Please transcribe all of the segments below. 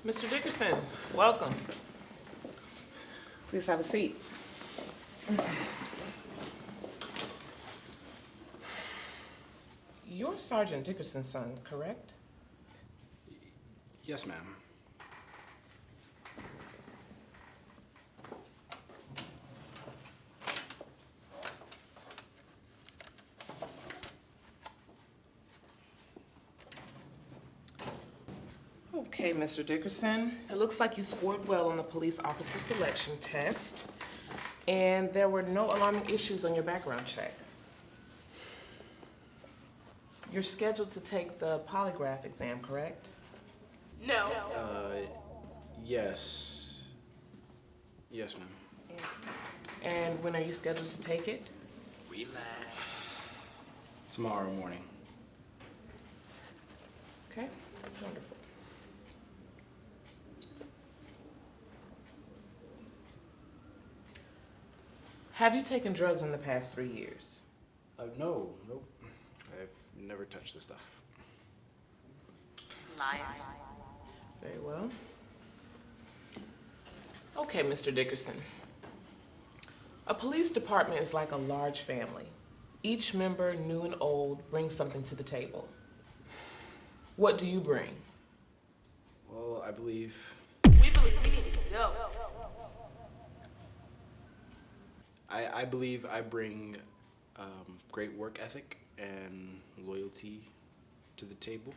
Mr. Dickerson, welcome. Please have a seat. You're Sergeant Dickerson's son, correct? Yes, ma'am. Okay, Mr. Dickerson. It looks like you scored well on the police officer selection test, and there were no alarming issues on your background check. You're scheduled to take the polygraph exam, correct? No. Yes. Yes, ma'am. And when are you scheduled to take it? Relax. Tomorrow morning. Okay, wonderful. Have you taken drugs in the past 3 years? No, nope. I've never touched this stuff. Liar. Very well. Okay, Mr. Dickerson. A police department is like a large family. Each member, new and old, brings something to the table. What do you bring? Well, I believe... We believe we need to go. I believe I bring great work ethic and loyalty to the table.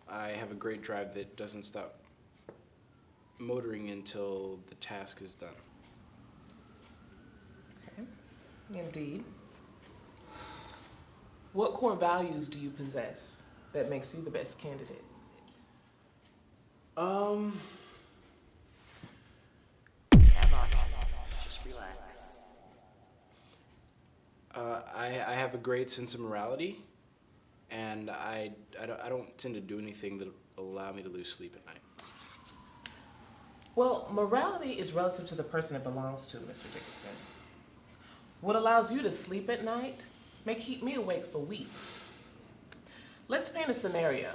I have a great drive that doesn't stop motoring until the task is done. Okay, indeed. What core values do you possess that makes you the best candidate? Have options. Just relax. I have a great sense of morality, and I don't tend to do anything that will allow me to lose sleep at night. Well, morality is relative to the person it belongs to, Mr. Dickerson. What allows you to sleep at night may keep me awake for weeks. Let's paint a scenario.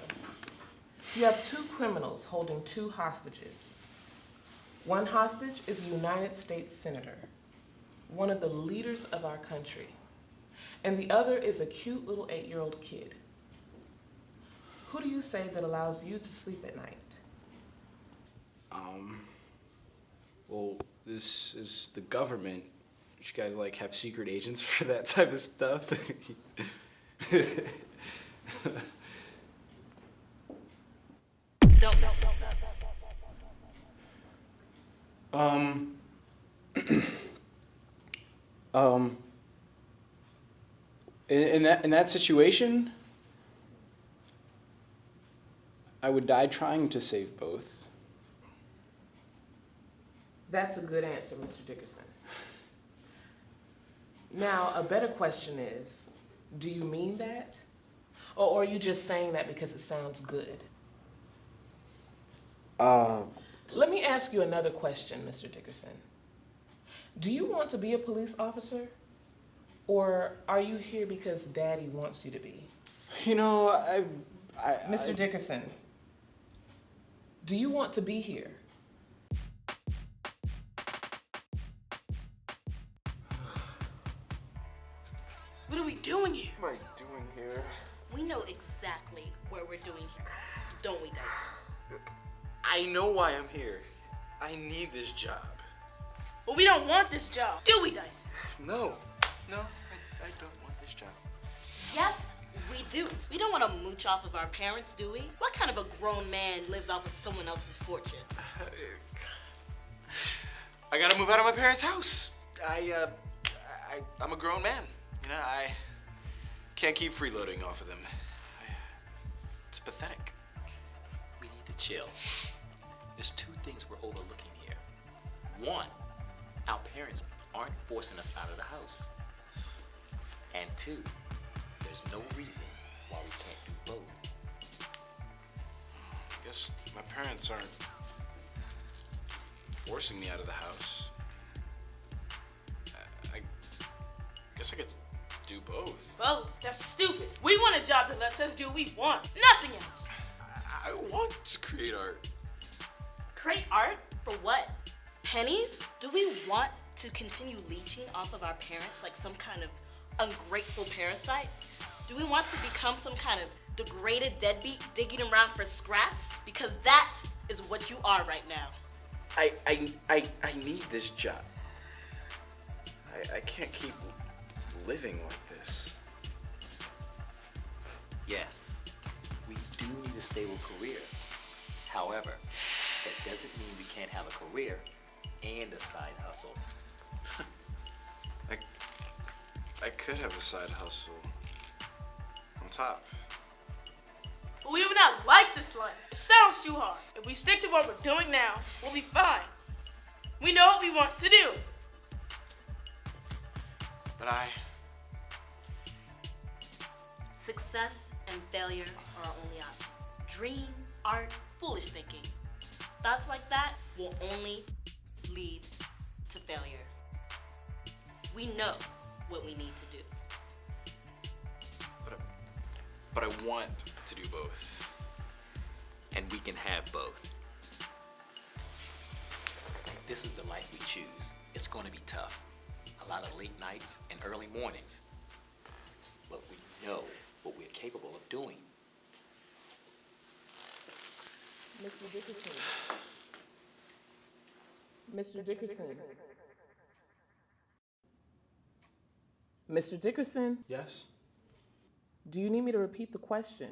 You have 2 criminals holding 2 hostages. One hostage is a United States Senator, one of the leaders of our country, and the other is a cute little 8-year-old kid. Who do you say that allows you to sleep at night? Well, this is the government. You guys like have secret agents for that type of stuff? Don't mess this up. In that situation, I would die trying to save both. That's a good answer, Mr. Dickerson. Now, a better question is, do you mean that? Or are you just saying that because it sounds good? Let me ask you another question, Mr. Dickerson. Do you want to be a police officer? Or are you here because Daddy wants you to be? You know, Mr. Dickerson, do you want to be here? What are we doing here? What am I doing here? We know exactly what we're doing here, don't we, Dyson? I know why I'm here. I need this job. Well, we don't want this job, do we, Dyson? No, I don't want this job. Yes, we do. We don't want to mooch off of our parents, do we? What kind of a grown man lives off of someone else's fortune? I gotta move out of my parents' house. I'm a grown man. You know, I can't keep freeloading off of them. It's pathetic. We need to chill. There's 2 things we're overlooking here. 1, our parents aren't forcing us out of the house. And 2, there's no reason why we can't do both. I guess my parents aren't forcing me out of the house. I guess I could do both. Well, that's stupid. We want a job that lets us do what we want, nothing else. I want to create art. Create art? For what? Pennies? Do we want to continue leeching off of our parents like some kind of ungrateful parasite? Do we want to become some kind of degraded deadbeat digging around for scraps? Because that is what you are right now. I need this job. I can't keep living like this. Yes, we do need a stable career. However, that doesn't mean we can't have a career and a side hustle. I could have a side hustle on top. But we would not like this life. It sounds too hard. If we stick to what we're doing now, we'll be fine. We know what we want to do. But Success and failure are our only options. Dreams, art, foolish thinking. Thoughts like that will only lead to failure. We know what we need to do. but I want to do both. And we can have both. This is the life we choose. It's going to be tough. A lot of late nights and early mornings. But we know what we're capable of doing. Mr. Dickerson. Mr. Dickerson. Mr. Dickerson, Yes? do you need me to repeat the question?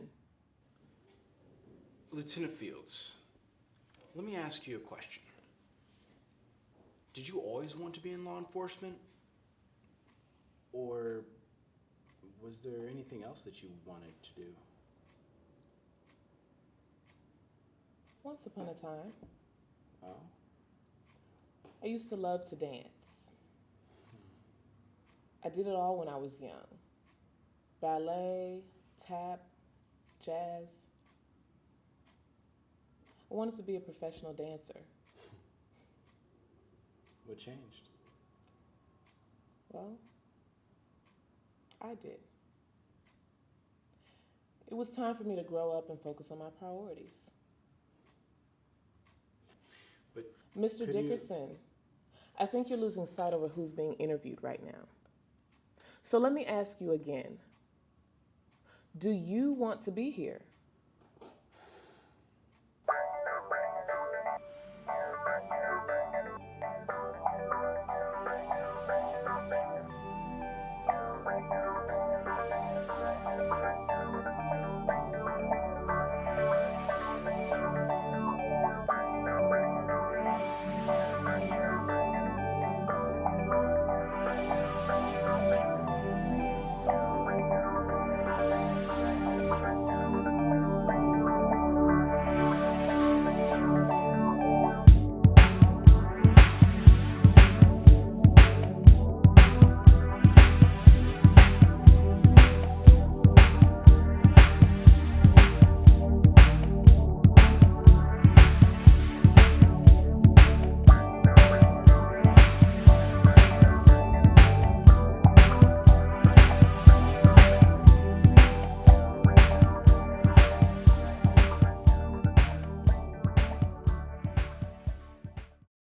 Lieutenant Fields, let me ask you a question. Did you always want to be in law enforcement? Or was there anything else that you wanted to do? Once upon a time, Oh? I used to love to dance. I did it all when I was young. Ballet, tap, jazz. I wanted to be a professional dancer. What changed? Well, I did. It was time for me to grow up and focus on my priorities. But Mr. couldn't you- Dickerson, I think you're losing sight over who's being interviewed right now. So let me ask you again. Do you want to be here?